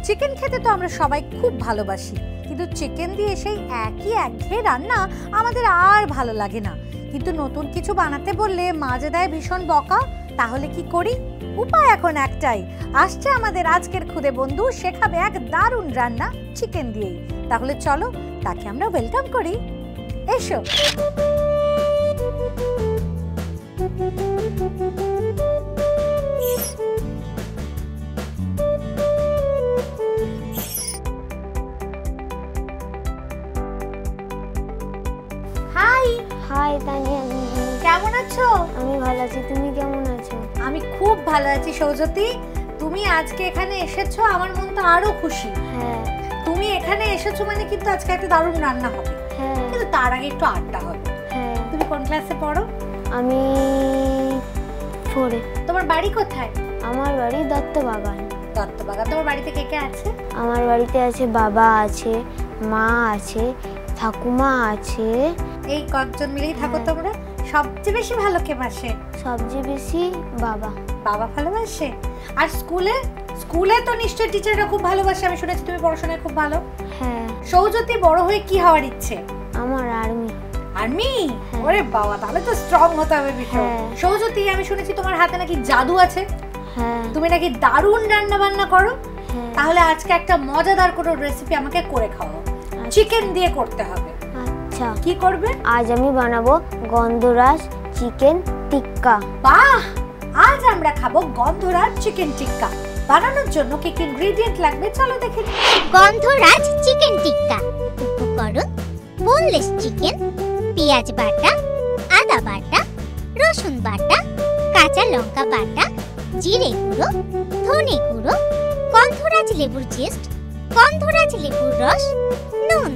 Chicken খেতে তো আমরা সবাই খুব ভালোবাসি, কিন্তু চিকেন দিয়ে সেই একই একঘেয়ে রান্না আমাদের আর ভালো লাগে না। কিন্তু নতুন কিছু বানাতে বললে মা যে দেয় ভীষণ বকা। তাহলে কি করি? উপায় এখন একটাই। আসছে আমাদের আজকের খুদে বন্ধু, শেখাবে এক দারুণ রান্না চিকেন দিয়েই। তাহলে চলো তাকে আমরা ওয়েলকাম করি। এসো। হাই তানিয়া দিদি, কেমন আছো? আমি ভালো আছি, তুমি কেমন আছো? আমি খুব ভালো আছি সৌজতি। তুমি আজকে এখানে এসেছো, আমার মন তো আরো খুশি। হ্যাঁ, তুমি এখানে এসেছো মানে কিন্তু আজকে একটা দারুণ রান্না হবে। হ্যাঁ, কিন্তু তার আগে একটু আড্ডা হবে। হ্যাঁ। তুমি কোন ক্লাসে পড়ো? আমি 4-এ। তোমার বাড়ি কোথায়? আমার বাড়ি দত্তবাগান। দত্তবাগান। তোমার বাড়িতে কে কে আছে? আমার বাড়িতে আছে বাবা আছে, মা আছে, ঠাকুমা আছে। এই কয়েকজন মিলেই থাকো তোমরা? সবচেয়ে বেশি ভালো কে বাসে? সবচেয়ে বেশি বাবা। বাবা ভালোবাসে। আর স্কুলে? স্কুলে তো নিশ্চয়ই টিচাররা খুব ভালোবাসে, আমি শুনেছি তুমি পড়াশোনায় খুব ভালো। হ্যাঁ। সৌজতি বড় হয়ে কি হওয়ার ইচ্ছে? আমার আর্মি। আর্মি? ওরে বাবা, তাহলে তো স্ট্রং হতে হবে ভীষণ। সৌজতি, আমি শুনেছি তোমার হাতে নাকি জাদু আছে। হ্যাঁ। তুমি নাকি দারুণ রান্না বান্না করো। হ্যাঁ। তাহলে আজকে একটা মজাদার কোনো রেসিপি আমাকে করে খাওয়াও। চিকেন দিয়ে করতে হবে। আচ্ছা, কি করবে? আজ আমি বানাবো গন্ধরাজ চিকেন টিক্কা। বাহ! আজ আমরা খাবো গন্ধরাজ চিকেন টিক্কা। বানানোর জন্য কি কি ইনগ্রেডিয়েন্ট লাগবে চলো দেখে নিই। গন্ধরাজ চিকেন টিক্কা উপকরণ: বোনলেস চিকেন, পেঁয়াজ বাটা, আদা বাটা, রসুন বাটা, কাঁচা লঙ্কা বাটা, জিরে গুঁড়ো, ধনে গুঁড়ো, গন্ধরাজ লেবুর পেস্ট, গন্ধরাজ লেবুর রস, নুন।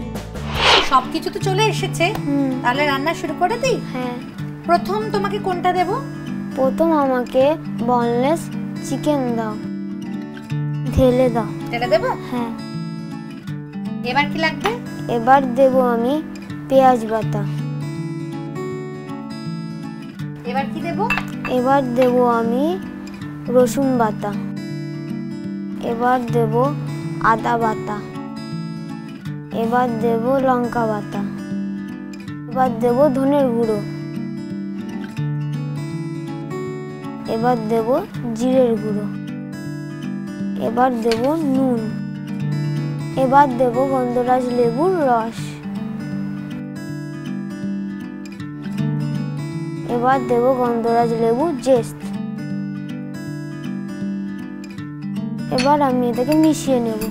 সবকিছু তো চলে এসেছে, তাহলে রান্না শুরু করে দিই। হ্যাঁ। প্রথম তোমাকে কোনটা দেব? প্রথম আমাকে বোনলেস চিকেন দাও, ঢেলে দাও। ঢেলে দেব? হ্যাঁ। এবার কি লাগবে? এবার দেব আমি পেঁয়াজ বাটা। এবার কি দেব? এবার দেব আমি রসুন বাটা। এবার দেব আদা বাটা। এবার দেব লঙ্কা বাটা। এবার দেব ধনের গুঁড়ো। এবার দেব জিরের গুঁড়ো। এবার দেব নুন। এবার দেব গন্ধরাজ লেবুর রস। এবার দেব গন্ধরাজ লেবুর জেস্ট। এবার আমি এটাকে মিশিয়ে নেব।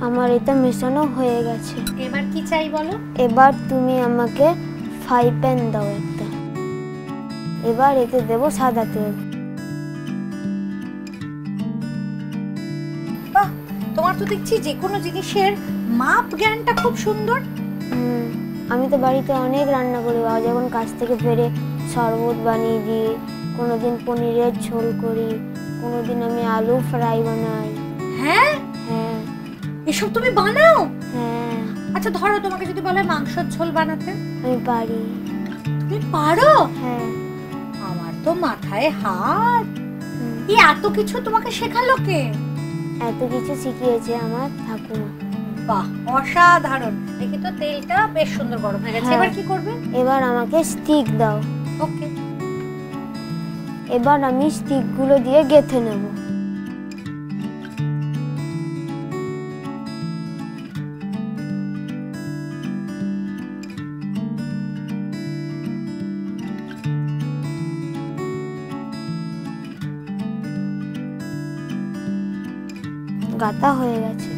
আমার এটা মেশানো হয়ে গেছে। এবার কি চাই বলো? এবার তুমি আমাকে ফ্রাই প্যান দাও একটা। এবার এতে দেব সাদা তেল। বাহ, তোমার তো দেখছি যে কোনো জিনিসের মাপ জ্ঞানটা খুব সুন্দর। আমি তো বাড়িতে অনেক রান্না করি, বাবা যখন কাজ থেকে ফেরে শরবত বানিয়ে দিই, কোনোদিন পনিরের ঝোল করি, কোনোদিন আমি আলু ফ্রাই বানাই। হ্যাঁ? হ্যাঁ। এসব তুমি বানাও? হ্যাঁ। আচ্ছা ধরো তোমাকে যদি বলে মাংসের ঝোল বানাতে? আমি পারি। তুমি পারো? হ্যাঁ। আমার তো মাথায় হাত। এই এত কিছু তোমাকে শেখালো কে? এত কিছু শিখিয়েছে আমার ঠাকুমা। বাহ, অসাধারণ। দেখি তো তেলটা বেশ সুন্দর গরম হয়ে গেছে। এবার কি করবে? এবার আমাকে স্টিক দাও। ওকে। এবার আমি স্টিকগুলো দিয়ে গেঁথে নেব। গাঁথা হয়ে গেছে।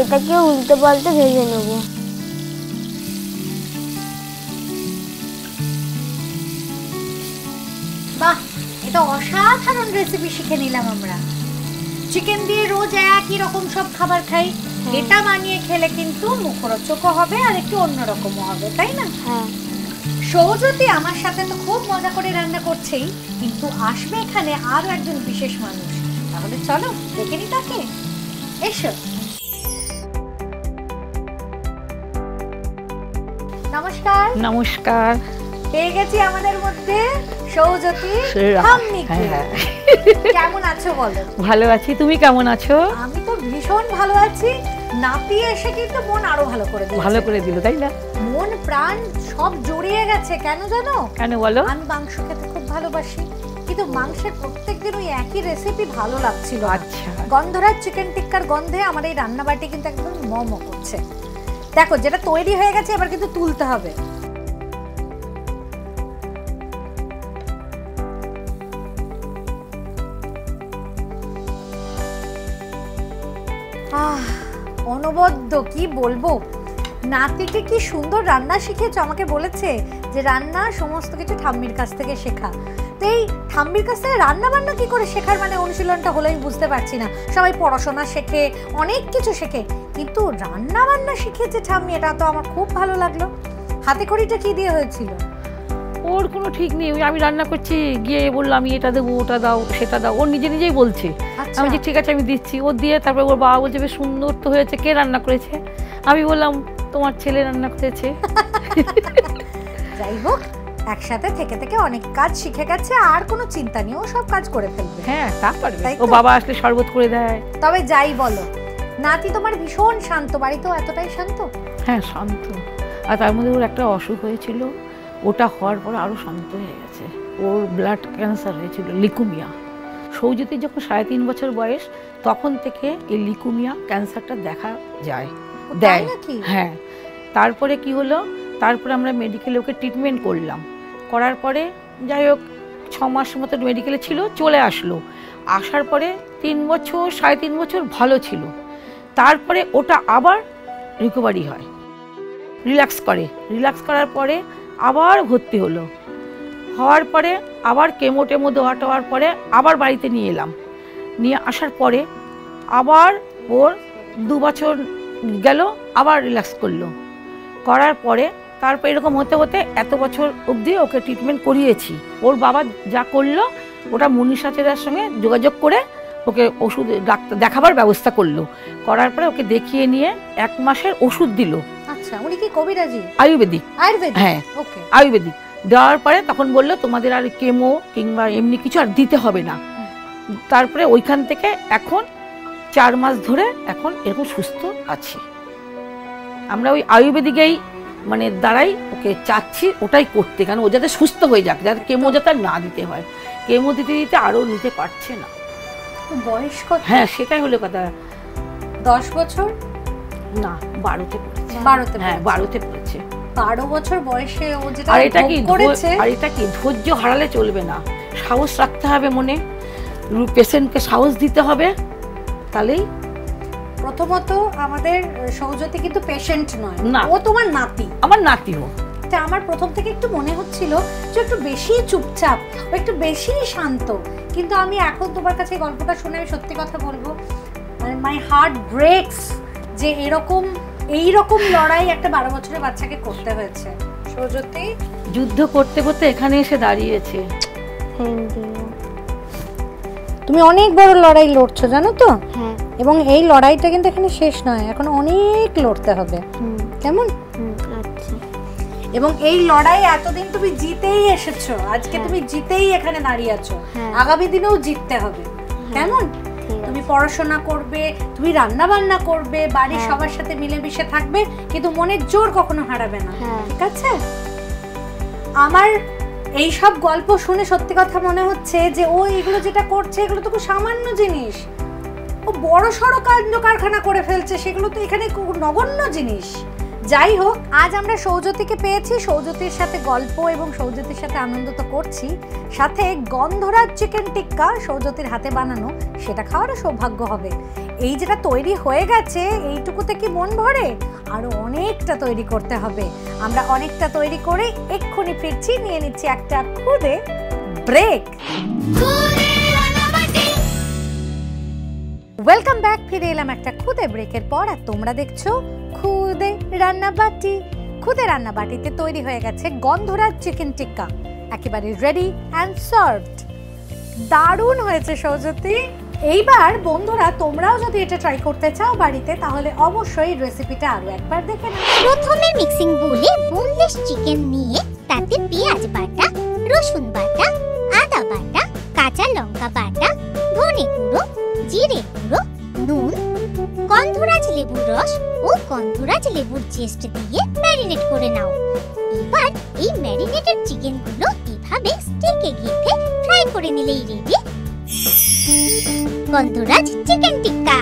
এটাকে উল্টে পাল্টে ভেজে নেবো। বাহ, এটা অসাধারণ রেসিপি শিখে নিলাম আমরা। চিকেন দিয়ে রোজ একই রকম সব খাবার খাই, এটা বানিয়ে খেলে কিন্তু মুখরোচকও হবে আর একটু অন্যরকমও হবে, তাই না? হ্যাঁ। সৌজতি আমার সাথে তো খুব মজা করে রান্না করছেই, কিন্তু আসবে এখানে আরো একজন বিশেষ মানুষ। তাহলে চলো দেখে নি তাকে। এসো। নমস্কার। নমস্কার। পেয়ে গেছি আমাদের মধ্যে সৌজতি ঠাম্মিকে। কেমন আছো বলো? ভালো আছি, তুমি কেমন আছো? আমি তো ভীষণ ভালো আছি। নাতি এসে কিন্তু মন আরো ভালো করে দিল। ভালো করে দিল, তাই না? মন প্রাণ সব জড়িয়ে গেছে। কেন জানো? কেন বলো? আমি মাংস খেতে খুব ভালোবাসি, কিন্তু মাংসের প্রত্যেকদিন ওই একই রেসিপি ভালো লাগছিল। আচ্ছা। গন্ধরাজ চিকেন টিক্কার গন্ধে আমার এই রান্নাবাটি কিন্তু একদম মম করছে। দেখো, যেটা তৈরি হয়ে গেছে এবার কিন্তু তুলতে হবে। অনবদ্য, কি বলবো। নাতিকে কি সুন্দর রান্না শিখেছো। আমাকে বলেছে যে রান্না সমস্ত কিছু ঠাম্মির কাছ থেকে শেখা। তো এই ঠাম্মির কাছ থেকে রান্না বান্না কি করে শেখার মানে অনুশীলনটা হলো আমি বুঝতে পারছি না। সবাই পড়াশোনা শেখে, অনেক কিছু শেখে, কিন্তু রান্না বান্না শিখেছে ঠাম্মি, এটা তো আমার খুব ভালো লাগলো। হাতে খড়িটা কি দিয়ে হয়েছিল? ওর কোনো ঠিক নেই। আমি রান্না করছি, গিয়ে বললাম আমি এটা দেবো, ওটা দাও, সেটা দাও। ও নিজে নিজেই বলছে। আমি যে ঠিক আছে আমি দিচ্ছি। ও দিয়ে তারপরে ওর বাবা বলছে বেশ সুন্দর তো হয়েছে, কে রান্না করেছে? আমি বললাম তোমার ছেলে রান্না করেছে। যাই হোক, একসাথে থেকে থেকে অনেক কাজ শিখে গেছে, আর কোনো চিন্তা নেই, ও সব কাজ করে ফেলবে। হ্যাঁ, তা পারবে। ও বাবা আসলে শরবত করে দেয়। তবে যাই বলো, নাতি তোমার ভীষণ শান্ত, বাড়িতেও এতটাই শান্ত? হ্যাঁ, শান্ত। আর তার মধ্যে ওর একটা অসুখ হয়েছিল, ওটা হওয়ার পর আরো শান্ত হয়ে গেছে। ওর ব্লাড ক্যান্সার হয়েছিল, লিকুমিয়া। সৌজতির যখন 3.5 বছর বয়স, তখন থেকে এই লিকুমিয়া ক্যান্সারটা দেখা যায়, দেয়। হ্যাঁ। তারপরে কি হলো, তারপরে আমরা মেডিকেলে ওকে ট্রিটমেন্ট করলাম। করার পরে যাই হোক 6 মাস মতো মেডিকেলে ছিল, চলে আসলো। আসার পরে 3 বছর 3.5 বছর ভালো ছিল। তারপরে ওটা আবার রিকভারি হয়, রিল্যাক্স করে। রিল্যাক্স করার পরে আবার ভর্তি হলো। হওয়ার পরে আবার কেমো টেমো দেওয়ার পরে আবার বাড়িতে নিয়ে এলাম। নিয়ে আসার পরে আবার ওর 2 বছর গেল, আবার রিল্যাক্স করলো। করার পরে তারপর এরকম হতে হতে এত বছর অবধি ওকে ট্রিটমেন্ট করিয়েছি। ওর বাবা যা করলো, ওটা মনীষা চেরার সঙ্গে যোগাযোগ করে ওকে ওষুধ ডাক্তার দেখাবার ব্যবস্থা করলো। করার পরে ওকে দেখিয়ে নিয়ে 1 মাসের ওষুধ দিল। আচ্ছা, উনি কি কবিরাজি? আয়ুর্বেদিক। আয়ুর্বেদিক? হ্যাঁ, ওকে। আয়ুর্বেদিক দেওয়ার পরে তখন বললো তোমাদের আর কেমো কিংবা এমনি কিছু আর দিতে হবে না। তারপরে ওইখান থেকে এখন 4 মাস ধরে এখন এরকম সুস্থ আছে। আমরা ওই আয়ুর্বেদিকেই মানে দ্বারাই ওকে চাচ্ছি ওটাই করতে, কারণ ও যাতে সুস্থ হয়ে যাক, যাতে কেমো যাতে না দিতে হয়। কেমো দিতে দিতে আরও নিতে পারছে না। বয়স কত? হ্যাঁ, সেটাই হলো কথা। 10 বছর না, 12তে পড়েছে। 12তে? হ্যাঁ, 12তে পড়েছে। 12 বছর বয়সে ও যেটা করেছে। আর এটা কি ধৈর্য হারালে চলবে না, সাহস রাখতে হবে মনে, পেশেন্টকে সাহস দিতে হবে, তাহলেই। প্রথমত আমাদের সৌজতি কিন্তু পেশেন্ট নয়, না, ও তোমার নাতি। আমার নাতিও। আমার প্রথম থেকে একটু মনে হচ্ছিল যে একটু বেশি চুপচাপ, ও একটু বেশি শান্ত, কিন্তু আমি এখন তোমার কাছে গল্পটা শুনে আমি সত্যি কথা বলবো, মানে মাই হার্ট ব্রেকস যে এইরকম লড়াই একটা 12 বছরের বাচ্চাকে করতে হয়েছে। সৌজতি যুদ্ধ করতে করতে এখানে এসে দাঁড়িয়েছে। Thank you. তুমি অনেক বড় লড়াই লড়ছো, জানো তো? হ্যাঁ। এবং এই লড়াইটা কিন্তু এখানে শেষ নয়, এখন অনেক লড়তে হবে। কেমন? আচ্ছা। এবং এই লড়াই এতদিন তুমি জিতেই এসেছো, আজকে তুমি জিতেই এখানে দাঁড়িয়ে আছো, আগামী দিনেও জিততে হবে। কেমন? তুমি পড়াশোনা করবে, তুমি রান্না বান্না করবে, বাড়ির সবার সাথে মিলেমিশে থাকবে, কিন্তু মনের জোর কখনো হারাবে না, ঠিক আছে? আমার এই সব গল্প শুনে সত্যি কথা মনে হচ্ছে যে ও এগুলো যেটা করছে এগুলো তো খুব সামান্য জিনিস, ও বড় সড়ো কাণ্ড কারখানা করে ফেলছে, সেগুলো তো এখানে নগণ্য জিনিস। যাই হোক, আজ আমরা সৌজতিকে পেয়েছি, সৌজতির সাথে গল্প এবং সৌজতির সাথে আনন্দ তো করছি, সাথে গন্ধরাজ চিকেন টিক্কা সৌজতির হাতে বানানো, সেটা খাওয়ারও সৌভাগ্য হবে। এই যেটা তৈরি হয়ে গেছে এইটুকুতে কি মন ভরে? আরো অনেকটা তৈরি করতে হবে। আমরা অনেকটা তৈরি করে এক্ষুনি ফিরছি, নিয়ে নিচ্ছি একটা খুদে ব্রেক। Welcome back. ফিরে এলাম একটা খুদে ব্রেকের পর, আর তোমরা দেখছো খুদে রান্নাবাটি। খুদে রান্নাবাটিতে তৈরি হয়ে গেছে গন্ধরাজ চিকেন টিক্কা, একেবারে রেডি অ্যান্ড সার্ভড। দারুণ হয়েছে সৌজতি। এইবার বন্ধুরা তোমরাও যদি এটা ট্রাই করতে চাও বাড়িতে, তাহলে অবশ্যই রেসিপিটা আরো একবার দেখে নাও। প্রথমে মিক্সিং বোলে বোনলেস চিকেন নিয়ে তাতে পেঁয়াজ বাটা, রসুন বাটা, আদা বাটা, কাঁচা লঙ্কা বাটা, ধনে গুঁড়ো, জিরে গুঁড়ো, নুন, গন্ধরাজ লেবুর রস ও গন্ধরাজ লেবুর জেস্ট দিয়ে ম্যারিনেট করে নাও। এবার এই ম্যারিনেটেড চিকেনগুলো এভাবে স্টিকে গেঁথে ফ্রাই করে নিলেই রেডি গন্ধরাজ চিকেন টিক্কা।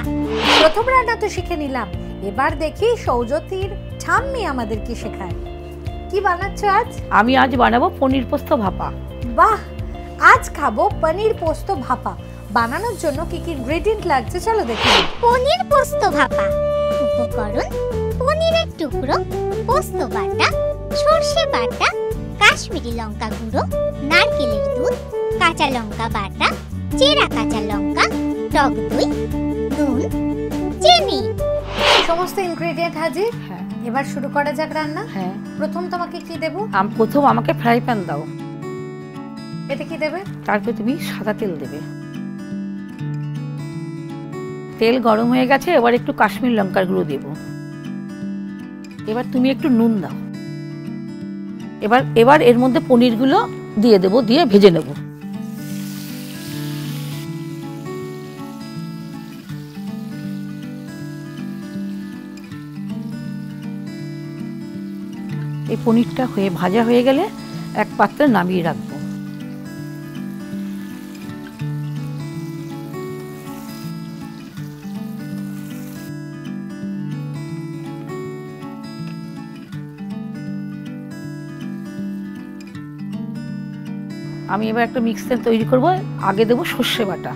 প্রথম রান্না তো শিখে নিলাম, এবার দেখি সৌজতির ঠাম্মি আমাদের কি শেখায়। কি বানাচ্ছ আজ? আমি আজ বানাবো পনির পোস্ত ভাপা। বাহ, আজ খাবো পনির পোস্ত ভাপা। বানানোর জন্য কি কি ইনগ্রেডিয়েন্ট লাগছে চলো দেখি। পনির পোস্ত ভাপা উপকরণ: পনিরের টুকরো, পোস্ত বাটা, সরষে বাটা, কাশ্মীরি লঙ্কা গুঁড়ো, নারকেলের দুধ, কাঁচা লঙ্কা বাটা, চেরা কাঁচা লঙ্কা, টক দই, নুন, চিনি। সমস্ত ইনগ্রেডিয়েন্ট হাজির। হ্যাঁ, এবার শুরু করা যাক রান্না। হ্যাঁ। প্রথম তোমাকে কি দেব? প্রথম আমাকে ফ্রাই প্যান দাও, এতে কি দেবে? তারপরে তুমি সাদা তেল দেবে। তেল গরম হয়ে গেছে, এবার একটু কাশ্মীর লঙ্কার গুঁড়ো দেব। এবার তুমি একটু নুন দাও। এবার এর মধ্যে পনিরগুলো দিয়ে দেব, দিয়ে ভেজে নেব। এই পনিরটা ভাজা হয়ে গেলে এক পাত্রে নামিয়ে রাখবো। আমি এবার একটা মিক্সচার তৈরি করব। আগে দেব সর্ষে বাটা,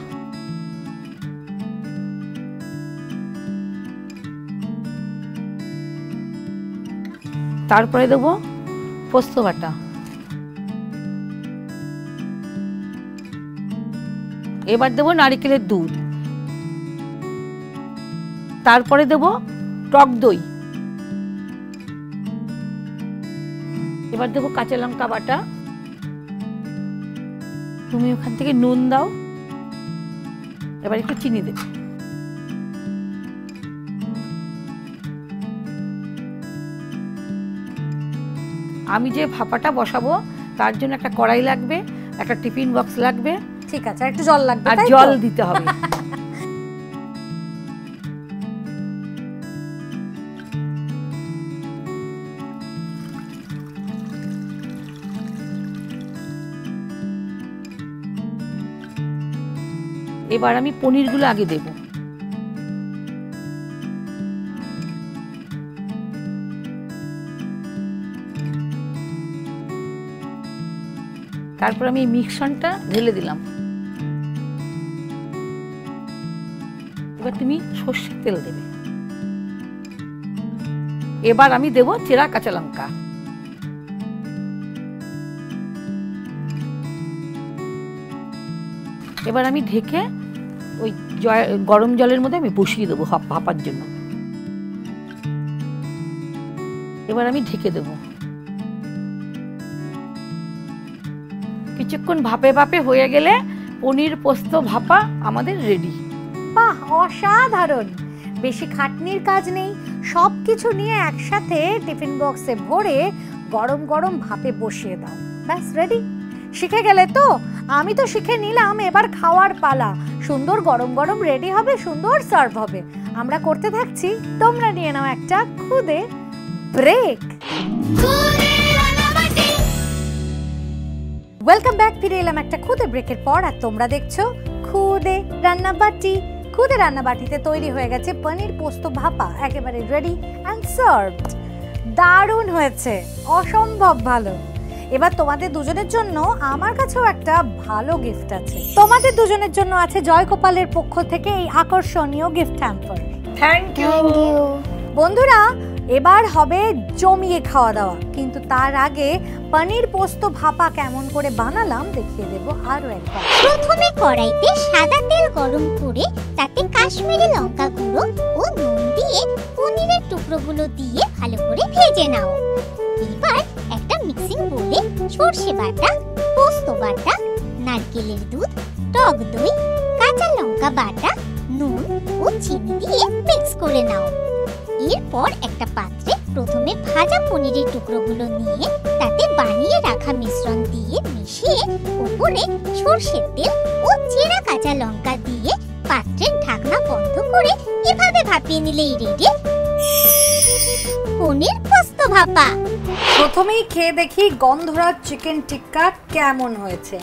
তারপরে দেব পোস্ত বাটা, এবার দেব নারকেলের দুধ, তারপরে দেব টক দই, এবার দেব কাঁচা লঙ্কা বাটা। তুমি ওখান থেকে নুন দাও, এবার একটু চিনি দেবে। আমি যে ভাপাটা বসাবো তার জন্য একটা কড়াই লাগবে, একটা টিফিন বক্স লাগবে। ঠিক আছে, একটু জল লাগবে, আর তাই তো? জল দিতে হবে। এবার আমি পনিরগুলো আগে দেব। তারপর আমি মিক্সচারটা ঢেলে দিলাম। এবার তুমি সর্ষের তেল দেবে। এবার আমি দেব চেরা কাঁচা লঙ্কা। এবার আমি ঢেকে ওই গরম জলের মধ্যে আমি বসিয়ে দেবো ভাপার জন্য। এবার আমি ঢেকে দেব। কিছুক্ষণ ভাপে ভাপে হয়ে গেলে পনির পোস্ত ভাপা আমাদের রেডি। বাহ, অসাধারণ। বেশি খাটনির কাজ নেই, সব কিছু নিয়ে একসাথে টিফিন বক্সে ভরে গরম গরম ভাপে বসিয়ে দাও, ব্যাস রেডি। শিখে গেলে তো? আমি তো শিখে নিলাম, এবার খাওয়ার পালা। সুন্দর গরম গরম রেডি হবে, সুন্দর সার্ভ হবে। আমরা করতে থাকছি, তোমরা নিয়ে নাও একটা খুদে ব্রেক। Welcome back. ফিরে এলাম একটা খুদে ব্রেকের পর, আর তোমরা দেখছো খুদে রান্নাবাটি। খুদে রান্নাবাটিতে তৈরি হয়ে গেছে পনির পোস্ত ভাপা, একেবারে রেডি অ্যান্ড সার্ভড। দারুণ হয়েছে, অসম্ভব ভালো। এবার তোমাদের দুজনের জন্য আমার কাছেও একটা ভালো গিফট আছে। তোমাদের দুজনের জন্য আছে জয়গোপালের পক্ষ থেকে এই আকর্ষণীয় gift hamper. Thank thank you. বন্ধুরা, এবার হবে জমিয়ে খাওয়া দাওয়া, কিন্তু তার আগে পনির পোস্ত ভাপা কেমন করে বানালাম দেখিয়ে দেব আরো একবার। প্রথমে কড়াইতে সাদা তেল গরম করে তাতে কাশ্মীরি লঙ্কা গুঁড়ো ও নুন দিয়ে পনিরের টুকরোগুলো দিয়ে ভালো করে ভেজে নাও। এবার একটা মিক্সিং বোলে সরষে বাটা, পোস্ত বাটা, নারকেলের দুধ, টক দই, কাঁচা লঙ্কা বাটা, নুন ও চিনি দিয়ে মিক্স করে নাও। এরপর একটা পাত্রে প্রথমে ভাজা পনিরের টুকরোগুলো নিয়ে তাতে বানিয়ে রাখা মিশ্রণ দিয়ে মিশিয়ে উপরে সরষের তেল ও চেরা কাঁচা লঙ্কা দিয়ে পাত্রের ঢাকনা বন্ধ করে এভাবে ভাপিয়ে নিলেই রেডি পনির পোস্ত ভাপা। প্রথমেই খেয়ে দেখি গন্ধরাজ চিকেন টিক্কা কেমন হয়েছে।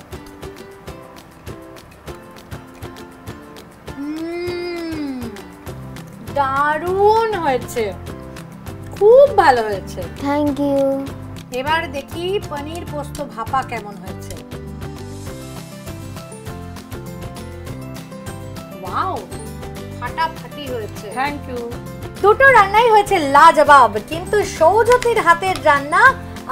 দারুণ হয়েছে, খুব ভালো হয়েছে। Thank you. এবার দেখি পনির পোস্ত ভাপা কেমন হয়েছে। ওয়াও, ফাটাফাটি হয়েছে। Thank you. দুটো রান্নাই হয়েছে লাজবাব, কিন্তু সৌজতির হাতের রান্না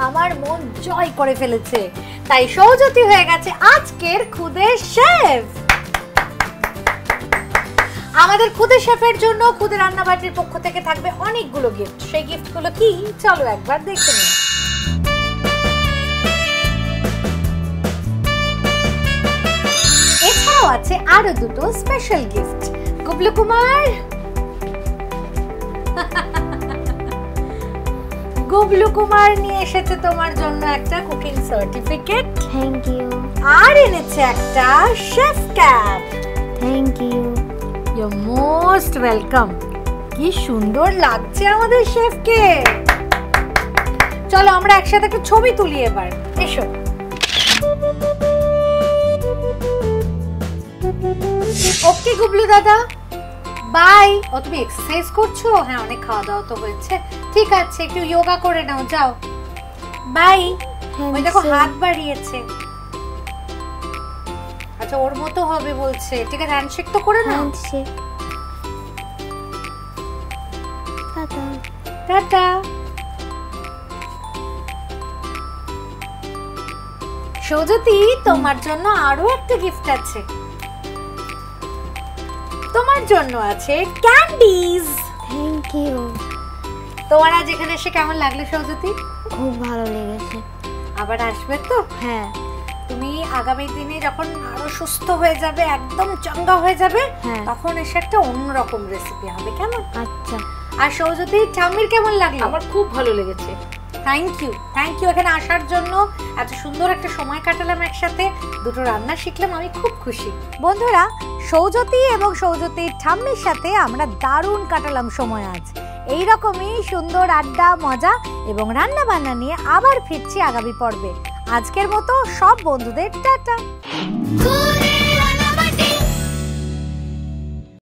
আমার মন জয় করে ফেলেছে। তাই সৌজতি হয়ে গেছে আজকের খুদে শেফ। আমাদের খুদে শেফের জন্য খুদে রান্নাবাটির পক্ষ থেকে থাকবে অনেকগুলো গিফট। সেই গিফটগুলো কি, চলো একবার দেখে নিই। এছাড়াও আছে আরো দুটো স্পেশাল গিফট। গুবলু কুমার, গুবলু কুমার নিয়ে এসেছে তোমার জন্য একটা কুকিং সার্টিফিকেট। Thank you. আর এনেছে একটা chef cap. Thank you. You most welcome. কি সুন্দর লাগছে আমাদের শেফকে। চলো আমরা একসাথে একটা ছবি তুলি এবার, এসো। ওকে গুবলু দাদা, বাই। ও তুমি এক্সারসাইজ করছো? হ্যাঁ, অনেক খাওয়া দাওয়া তো হয়েছে, ঠিক আছে একটু যোগা করে নাও, যাও। বাই। ওই দেখো হাত বাড়িয়েছে। আচ্ছা, ওর মতো হবে বলছে, ঠিক আছে হ্যান্ডশেক তো করে নাও। হ্যান্ডশেক। টাটা। টাটা। সৌজতি, তোমার জন্য আরো একটা গিফট আছে। তোমার জন্য আছে ক্যান্ডিজ। Thank you. তোমার আজ এখানে এসে কেমন লাগলো সৌজতি? খুব ভালো লেগেছে। আবার আসবে তো? হ্যাঁ। তুমি আগামী দিনে যখন আরো সুস্থ হয়ে যাবে, একদম চাঙ্গা হয়ে যাবে, হ্যাঁ। তখন এসে একটা অন্যরকম রেসিপি হবে, কেমন? আচ্ছা। আর সৌজতি, ঠাম্মির কেমন লাগলো? আমার খুব ভালো লেগেছে। থ্যাংক ইউ, থ্যাংক ইউ এখানে আসার জন্য। এত সুন্দর একটা সময় কাটালাম একসাথে, দুটো রান্না শিখলাম, আমি খুব খুশি। বন্ধুরা, সৌজতি এবং সৌজতির ঠাম্মির সাথে আমরা দারুণ কাটালাম সময় আজ। এইরকমই সুন্দর আড্ডা, মজা এবং রান্না বান্না নিয়ে আবার ফিরছি আগামী পর্বে। আজকের মতো সব বন্ধুদের টাটা।